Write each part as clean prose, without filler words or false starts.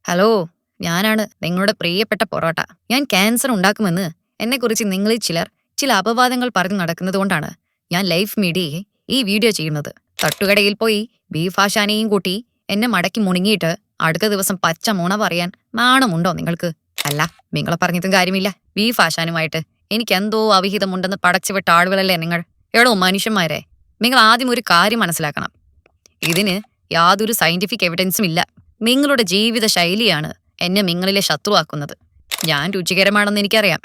Hello, ഞാനാണ് നിങ്ങളുടെ പ്രിയപ്പെട്ട പൊറോട്ട. ഞാൻ ക്യാൻസർ ഉണ്ടാക്കുമെന്ന് എന്നെക്കുറിച്ച് നിങ്ങളിൽ ചില അപവാദങ്ങൾ പറഞ്ഞു നടക്കുന്നതുകൊണ്ടാണ് ഞാൻ ലൈഫ് മീഡിയയെ ഈ വീഡിയോ ചെയ്യുന്നത്. തട്ടുകടയിൽ പോയി ബീഫ് ആശാനെയും കൂട്ടി എന്നെ മടക്കി മുണങ്ങിയിട്ട് അടുത്ത ദിവസം പച്ച മുണ പറയാൻ നാണമുണ്ടോ നിങ്ങൾക്ക്? അല്ല, നിങ്ങളെ പറഞ്ഞിട്ടും കാര്യമില്ല. ബീഫ് ആശാനുമായിട്ട് എനിക്ക് എന്തോ അവിഹിതമുണ്ടെന്ന് പടച്ചുവിട്ട ആളുകളല്ലേ നിങ്ങൾ. എടോ മനുഷ്യന്മാരെ, നിങ്ങൾ ആദ്യം ഒരു കാര്യം മനസ്സിലാക്കണം. ഇതിന് യാതൊരു സയന്റിഫിക് എവിഡൻസും ഇല്ല. നിങ്ങളുടെ ജീവിത ശൈലിയാണ് എന്നെ നിങ്ങളിലെ ശത്രുവാക്കുന്നത്. ഞാൻ രുചികരമാണെന്ന് എനിക്കറിയാം.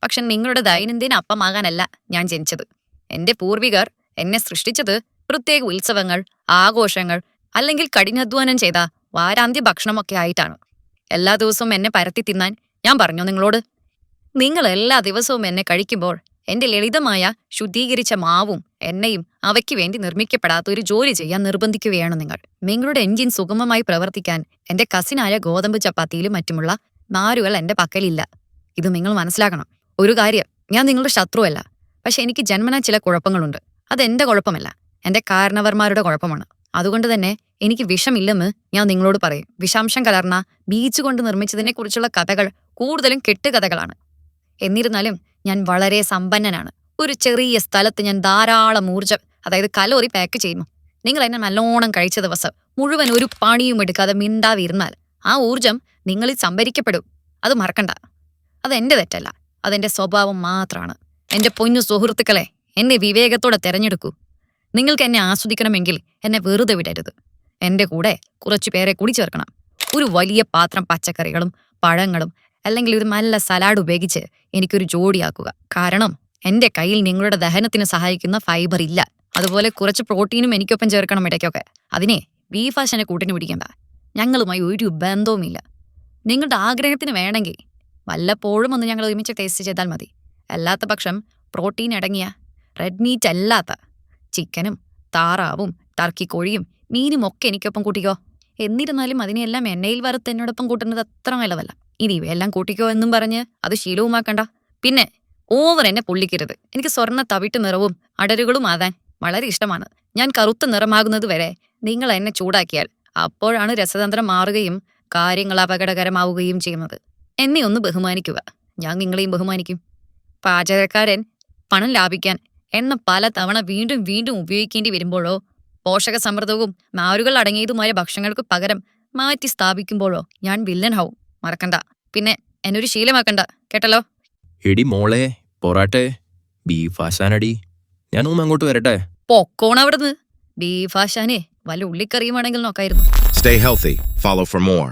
പക്ഷെ നിങ്ങളുടെ ദൈനംദിന അപ്പമാകാനല്ല ഞാൻ ജനിച്ചത്. എന്റെ പൂർവികർ എന്നെ സൃഷ്ടിച്ചത് പ്രത്യേക ഉത്സവങ്ങൾ, ആഘോഷങ്ങൾ അല്ലെങ്കിൽ കഠിനാധ്വാനം ചെയ്ത വാരാന്ത്യ ഭക്ഷണമൊക്കെ ആയിട്ടാണ്. എല്ലാ ദിവസവും എന്നെ പരത്തി തിന്നാൻ ഞാൻ പറഞ്ഞോ നിങ്ങളോട്? നിങ്ങൾ എല്ലാ ദിവസവും എന്നെ കഴിക്കുമ്പോൾ എന്റെ ലളിതമായ ശുദ്ധീകരിച്ച മാവും എണ്ണയും അവയ്ക്ക് വേണ്ടി നിർമ്മിക്കപ്പെടാത്ത ഒരു ജോലി ചെയ്യാൻ നിർബന്ധിക്കുകയാണ് നിങ്ങൾ. നിങ്ങളുടെ എൻജിൻ സുഗമമായി പ്രവർത്തിക്കാൻ എന്റെ കസിനായ ഗോതമ്പ് ചപ്പാത്തിയിലും മറ്റുമുള്ള നാരുകൾ എന്റെ പക്കലില്ല. ഇത് നിങ്ങൾ മനസ്സിലാക്കണം. ഒരു കാര്യം, ഞാൻ നിങ്ങളുടെ ശത്രുവല്ല. പക്ഷെ എനിക്ക് ജന്മനാ ചില കുഴപ്പങ്ങളുണ്ട്. അതെന്റെ കുഴപ്പമല്ല, എന്റെ കാരണവർമാരുടെ കുഴപ്പമാണ്. അതുകൊണ്ട് തന്നെ എനിക്ക് വിഷമില്ലെന്ന് ഞാൻ നിങ്ങളോട് പറയും. വിഷാംശം കലർന്ന ബീച്ച് കൊണ്ട് നിർമ്മിച്ചതിനെ കുറിച്ചുള്ള കഥകൾ കൂടുതലും കെട്ടുകഥകളാണ്. എന്നിരുന്നാലും ഞാൻ വളരെ സമ്പന്നനാണ്. ഒരു ചെറിയ സ്ഥലത്ത് ഞാൻ ധാരാളം ഊർജ്ജം, അതായത് കലോറി പാക്ക് ചെയ്യുന്നു. നിങ്ങൾ എന്നെ നല്ലോണം കഴിച്ച ദിവസം മുഴുവൻ ഒരു പണിയും എടുക്കാതെ മിണ്ടാതിരുന്നാൽ ആ ഊർജ്ജം നിങ്ങളിൽ സംഭരിക്കപ്പെടും. അത് മറക്കണ്ട. അതെന്റെ തെറ്റല്ല, അതെന്റെ സ്വഭാവം മാത്രമാണ്. എന്റെ പൊന്നു സുഹൃത്തുക്കളെ, എന്നെ വിവേകത്തോടെ തെരഞ്ഞെടുക്കൂ. നിങ്ങൾക്ക് എന്നെ ആസ്വദിക്കണമെങ്കിൽ എന്നെ വെറുതെ വിടരുത്. എന്റെ കൂടെ കുറച്ചു പേരെ കൂടി ചേർക്കണം. ഒരു വലിയ പാത്രം പച്ചക്കറികളും പഴങ്ങളും അല്ലെങ്കിൽ ഒരു നല്ല സലാഡ് ഉപയോഗിച്ച് എനിക്കൊരു ജോഡിയാക്കുക. കാരണം എന്റെ കയ്യിൽ നിങ്ങളുടെ ദഹനത്തിന് സഹായിക്കുന്ന ഫൈബർ ഇല്ല. അതുപോലെ കുറച്ച് പ്രോട്ടീനും എനിക്കൊപ്പം ചേർക്കണം ഇടയ്ക്കൊക്കെ. അതിനെ ബീഫ് ആശാനെ കൂട്ടിന് പിടിക്കണ്ട. ഞങ്ങളുമായി ഒരു ബന്ധവുമില്ല. നിങ്ങളുടെ ആഗ്രഹത്തിന് വേണമെങ്കിൽ വല്ലപ്പോഴും ഒന്ന് ഞങ്ങൾ ഒരുമിച്ച് ടേസ്റ്റ് ചെയ്താൽ മതി. അല്ലാത്ത പക്ഷം പ്രോട്ടീൻ അടങ്ങിയ റെഡ് മീറ്റ് അല്ലാത്ത ചിക്കനും താറാവും ടർക്കി കോഴിയും മീനും ഒക്കെ എനിക്കൊപ്പം കൂട്ടിക്കോ. എന്നിരുന്നാലും അതിനെല്ലാം എണ്ണയിൽ വറുത്ത് എന്നോടൊപ്പം കൂട്ടുന്നത് അത്ര നല്ലതല്ല. ഇനി ഇവയെല്ലാം കൂട്ടിക്കോ എന്നും പറഞ്ഞ് അത് ശീലവുമാക്കണ്ട. പിന്നെ ഓവർ എന്നെ പൊള്ളിക്കരുത്. എനിക്ക് സ്വർണ്ണ തവിട്ട് നിറവും അടരുകളും ആകാൻ വളരെ ഇഷ്ടമാണ്. ഞാൻ കറുത്ത നിറമാകുന്നത് വരെ നിങ്ങൾ എന്നെ ചൂടാക്കിയാൽ അപ്പോഴാണ് രസതന്ത്രം മാറുകയും കാര്യങ്ങൾ അപകടകരമാവുകയും ചെയ്യുന്നത്. എന്നെ ഒന്ന് ബഹുമാനിക്കുക, ഞാൻ നിങ്ങളെയും ബഹുമാനിക്കും. പാചകക്കാരൻ പണം ലാഭിക്കാൻ എണ്ണ പല തവണ വീണ്ടും വീണ്ടും ഉപയോഗിക്കേണ്ടി വരുമ്പോഴോ, പോഷക സമൃദ്ധവും നാരുകൾ അടങ്ങിയതുമായ ഭക്ഷണങ്ങൾക്ക് പകരം മാറ്റി സ്ഥാപിക്കുമ്പോഴോ ഞാൻ വില്ലനാവും. മറക്കണ്ട. പിന്നെ എന്നൊരു ശീലമാക്കണ്ട, കേട്ടല്ലോ? എടി മോളെ പൊറാട്ടെ, ബീഫ് ആശാനടി. ഞാനൊന്നും അങ്ങോട്ട് വരട്ടെ. പൊക്കോണവിടുന്ന്. ബീഫ് ആശാനെ വല്ല ഉള്ളിക്കറിയുമാണെങ്കിൽ നോക്കായിരുന്നു. Stay healthy. Follow for more.